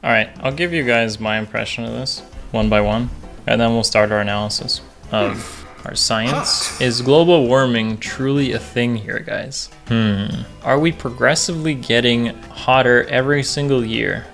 Alright, I'll give you guys my impression of this, one by one, and then we'll start our analysis of our science. Is global warming truly a thing here, guys? Are we progressively getting hotter every single year?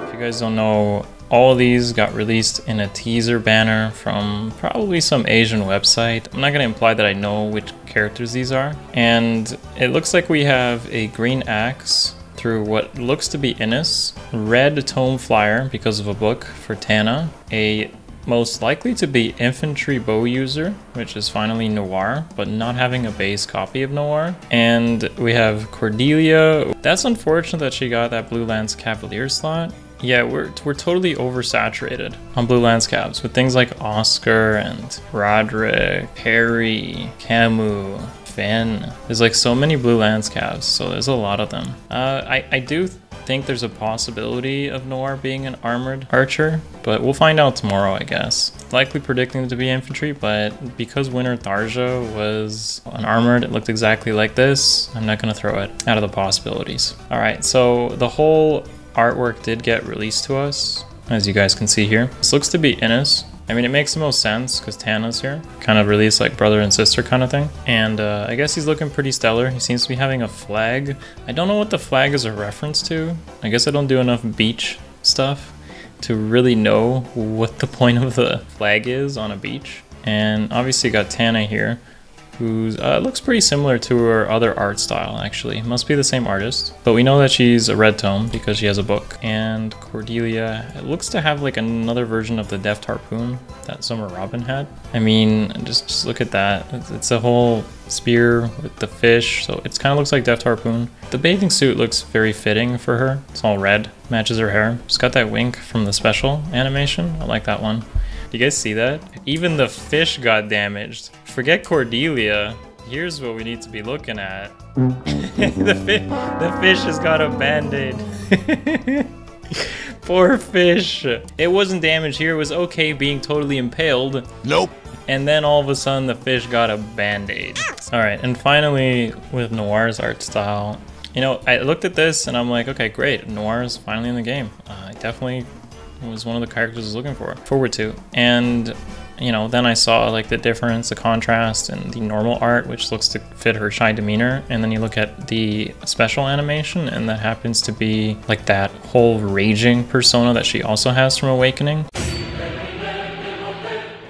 If you guys don't know, all of these got released in a teaser banner from probably some Asian website. I'm not going to imply that I know which characters these are. And it looks like we have a green axe through what looks to be Innis, red tome flyer because of a book for Tana, a most likely to be infantry bow user, which is finally Noir, but not having a base copy of Noir. And we have Cordelia. That's unfortunate that she got that Blue Lance Cavalier slot. Yeah, we're totally oversaturated on Blue Lance Cavs with things like Oscar and Roderick, Harry, Camus, Finn. There's like so many Blue Lance Cavs, so there's a lot of them. I do think there's a possibility of Noir being an armored archer, but we'll find out tomorrow, I guess. Likely predicting it to be infantry, but because Winter Tharja was an armored, it looked exactly like this, I'm not going to throw it out of the possibilities. Alright, so the whole artwork did get released to us, as you guys can see here. This looks to be Innis. I mean, it makes the most sense because Tana's here. Kind of released like brother and sister kind of thing. And I guess he's looking pretty stellar. He seems to be having a flag. I don't know what the flag is a reference to. I guess I don't do enough beach stuff to really know what the point of the flag is on a beach. And obviously you got Tana here, who looks pretty similar to her other art style, actually. Must be the same artist. But we know that she's a red tome because she has a book. And Cordelia, it looks to have like another version of the Deft Harpoon that Summer Robin had. I mean, just look at that. It's a whole spear with the fish, so it kind of looks like Deft Harpoon. The bathing suit looks very fitting for her. It's all red, matches her hair. It's got that wink from the special animation. I like that one. Do you guys see that? Even the fish got damaged. Forget Cordelia. Here's what we need to be looking at. the fish has got a band-aid. Poor fish. It wasn't damaged here. It was okay being totally impaled. Nope. And then all of a sudden the fish got a band-aid. Alright, and finally with Noir's art style. You know, I looked at this and I'm like, okay, great. Noir's finally in the game. I definitely was one of the characters I was looking forward to. And you know, then I saw like the difference, the contrast, and the normal art, which looks to fit her shy demeanor. And then you look at the special animation, and that happens to be like that whole raging persona that she also has from Awakening.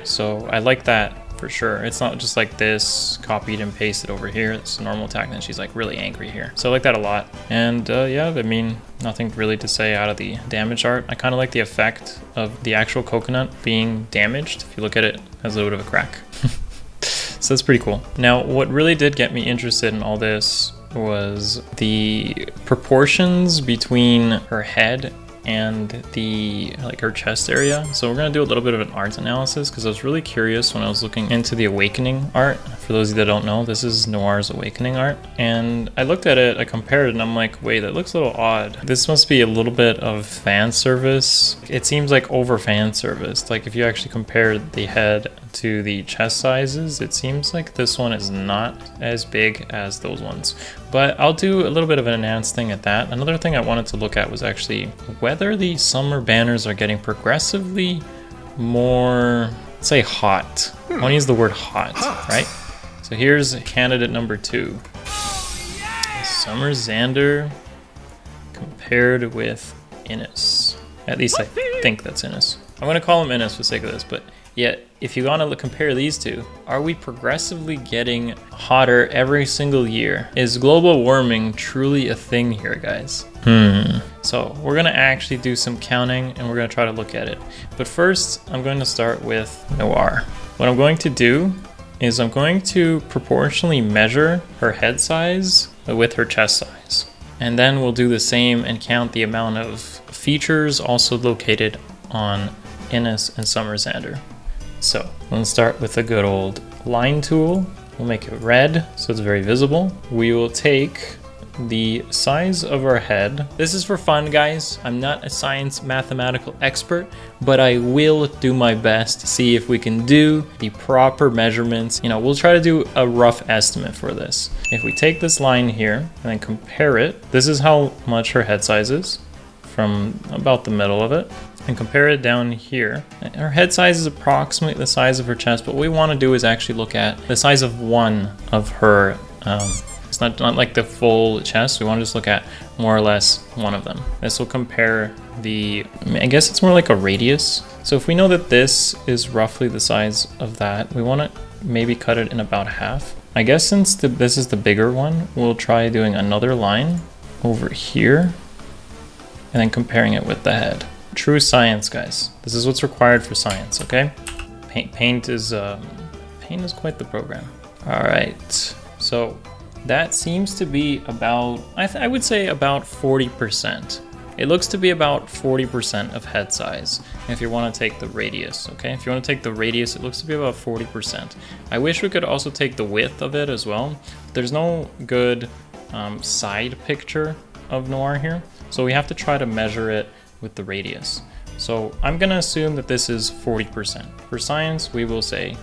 So I like that for sure. It's not just like this copied and pasted over here. It's a normal attack, and she's like really angry here. So I like that a lot. And yeah, I mean, nothing really to say out of the damage art. I kind of like the effect of the actual coconut being damaged. If you look at it, it has a little bit of a crack. So that's pretty cool. Now, what really did get me interested in all this was the proportions between her head and the like her chest area. So we're gonna do a little bit of an art analysis because I was really curious when I was looking into the Awakening art. For those of you that don't know, this is Noir's Awakening art, and I looked at it, I compared it, and I'm like, wait, that looks a little odd. This must be a little bit of fan service. It seems like over fan service. Like if you actually compare the head to the chest sizes, it seems like this one is not as big as those ones. But I'll do a little bit of an enhanced thing at that. Another thing I wanted to look at was actually whether the summer banners are getting progressively more, let's say, hot. I want to use the word hot, right? So here's candidate number 2. Summer Xander compared with Innis. At least I think that's Innis. I'm going to call him Innis for the sake of this, but yet, if you want to compare these two, are we progressively getting hotter every single year? Is global warming truly a thing here, guys? So we're going to actually do some counting and we're going to try to look at it. But first, I'm going to start with Noir. What I'm going to do is I'm going to proportionally measure her head size with her chest size. And then we'll do the same and count the amount of features also located on Innis and Summer Xander. So let's start with a good old line tool. We'll make it red so it's very visible. We will take the size of our head. This is for fun, guys. I'm not a science mathematical expert, but I will do my best to see if we can do the proper measurements. You know, we'll try to do a rough estimate for this. If we take this line here and then compare it, this is how much her head size is from about the middle of it, and compare it down here. Her head size is approximately the size of her chest, but what we want to do is actually look at the size of one of her, it's not like the full chest, we want to just look at more or less one of them. This will compare the, I guess it's more like a radius. So if we know that this is roughly the size of that, we want to maybe cut it in about half. I guess since this is the bigger one, we'll try doing another line over here and then comparing it with the head. True science, guys. This is what's required for science, okay? Paint is quite the program. All right, so that seems to be about, I would say about 40%. It looks to be about 40% of head size if you want to take the radius, okay? If you want to take the radius, it looks to be about 40%. I wish we could also take the width of it as well. There's no good side picture of Noir here, so we have to try to measure it with the radius. So I'm gonna assume that this is 40%. For science, we will say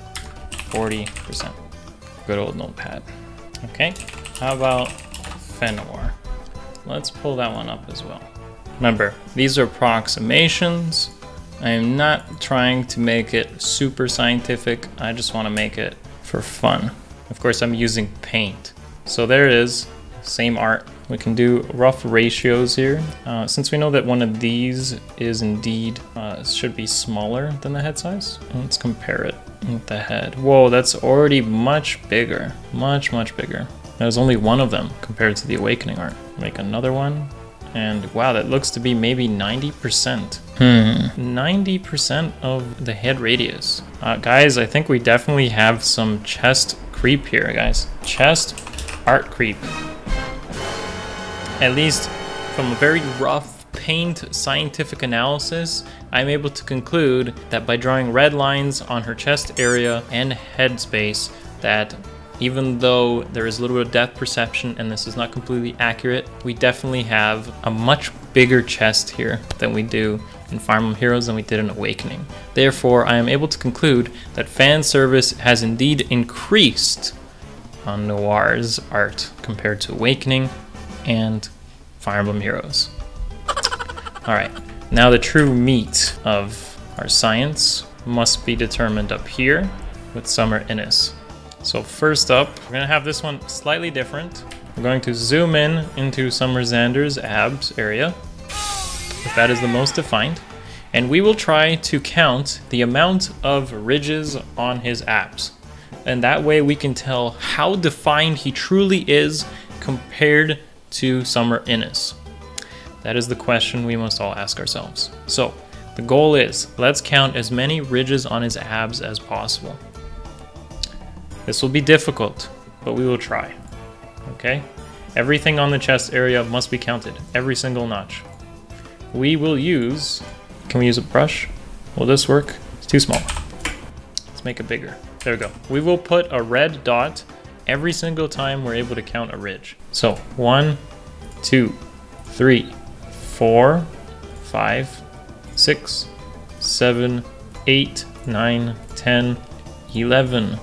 40%. Good old notepad. Okay, how about Fenor? Let's pull that one up as well. Remember, these are approximations. I am not trying to make it super scientific. I just want to make it for fun. Of course, I'm using paint. So there it is, same art. We can do rough ratios here. Since we know that one of these is indeed, should be smaller than the head size. Let's compare it with the head. Whoa, that's already much bigger. Much, much bigger. There's only one of them compared to the Awakening art. Make another one. And wow, that looks to be maybe 90%. 90% of the head radius. Guys, I think we definitely have some chest creep here, guys. Chest art creep. At least from a very rough paint scientific analysis, I'm able to conclude that by drawing red lines on her chest area and head space, that even though there is a little bit of depth perception and this is not completely accurate, we definitely have a much bigger chest here than we do in Fire Emblem Heroes than we did in Awakening. Therefore, I am able to conclude that fan service has indeed increased on Noir's art compared to Awakening and Fire Emblem Heroes. Alright, now the true meat of our science must be determined up here with Summer Innes. So first up, we're going to have this one slightly different. We're going to zoom in into Summer Xander's abs area, if that is the most defined, and we will try to count the amount of ridges on his abs. And that way we can tell how defined he truly is compared to Summer Innes. That is the question we must all ask ourselves. So the goal is, let's count as many ridges on his abs as possible. This will be difficult, but we will try, okay? Everything on the chest area must be counted, every single notch. We will use, can we use a brush? Will this work? It's too small. Let's make it bigger. There we go. We will put a red dot every single time we're able to count a ridge. So 1, 2, 3, 4, 5, 6, 7, 8, 9, 10, 11,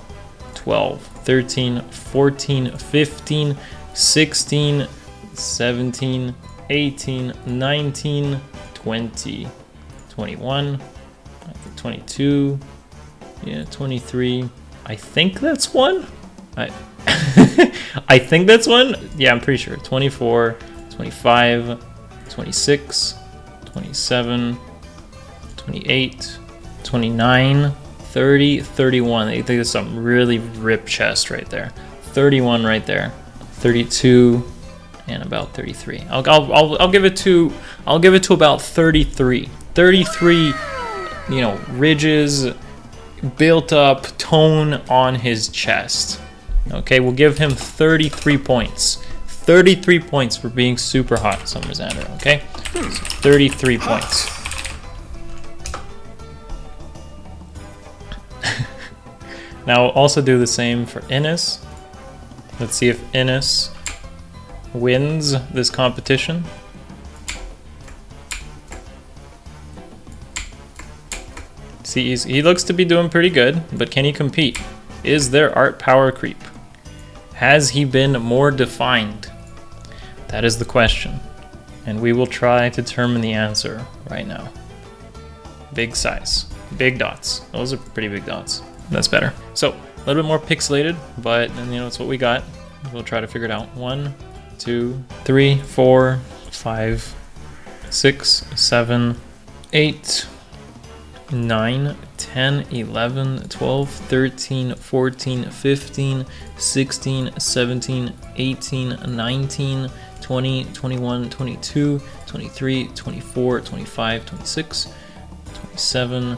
12, 13, 14, 15, 16, 17, 18, 19, 20, 21, 22, yeah, 23. I think that's one. I think that's one. Yeah, I'm pretty sure. 24, 25, 26, 27, 28, 29, 30, 31. I think there's some really ripped chest right there. 31 right there. 32 and about 33. I'll give it to about 33. 33, you know, ridges, built up tone on his chest. Okay, we'll give him 33 points. 33 points for being super hot, Summer Xander, okay? So 33 points. Now, I'll also do the same for Innes. Let's see if Innes wins this competition. See, he looks to be doing pretty good, but can he compete? Is there art power creep? Has he been more defined? That is the question, and we will try to determine the answer right now. Big size, big dots. Those are pretty big dots. That's better. So a little bit more pixelated, but you know, it's what we got. We'll try to figure it out. 1, 2, 3, 4, 5, 6, 7, 8, 9, 10, 11, 12, 13, 14, 15, 16, 17, 18, 19, 20, 21, 22, 23, 24, 25, 26, 27.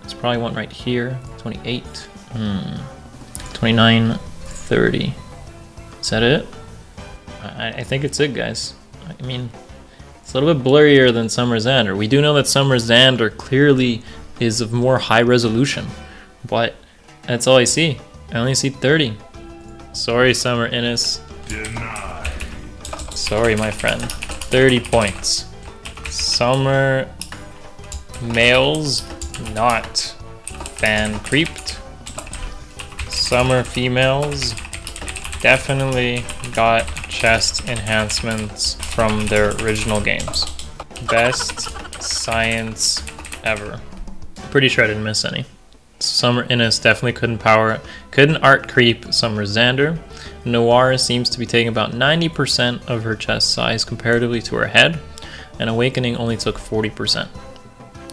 There's probably one right here. 28, 29, 30. Is that it? I think it's it, guys. I mean, it's a little bit blurrier than Summer's End. We do know that Summer's End clearly is of more high resolution, but that's all I see. I only see 30. Sorry, Summer Innes. Denied. Sorry, my friend. 30 points. Summer males not fan creeped. Summer females definitely got chest enhancements from their original games. Best science ever. Pretty sure I didn't miss any. Summer Innes definitely couldn't art creep Summer Xander. Noir seems to be taking about 90% of her chest size comparatively to her head, and Awakening only took 40%.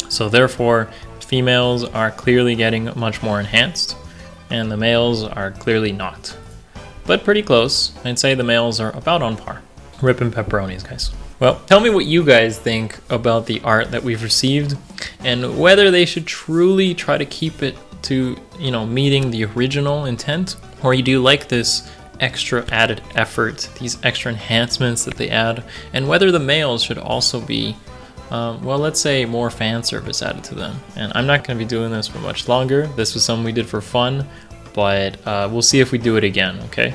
So therefore, females are clearly getting much more enhanced, and the males are clearly not. But pretty close. I'd say the males are about on par. Ripping pepperonis, guys. Well, tell me what you guys think about the art that we've received, and whether they should truly try to keep it to, you know, meeting the original intent, or you do like this extra added effort, these extra enhancements that they add, and whether the males should also be, well, let's say more fan service added to them. And I'm not going to be doing this for much longer. This was something we did for fun, but we'll see if we do it again, okay?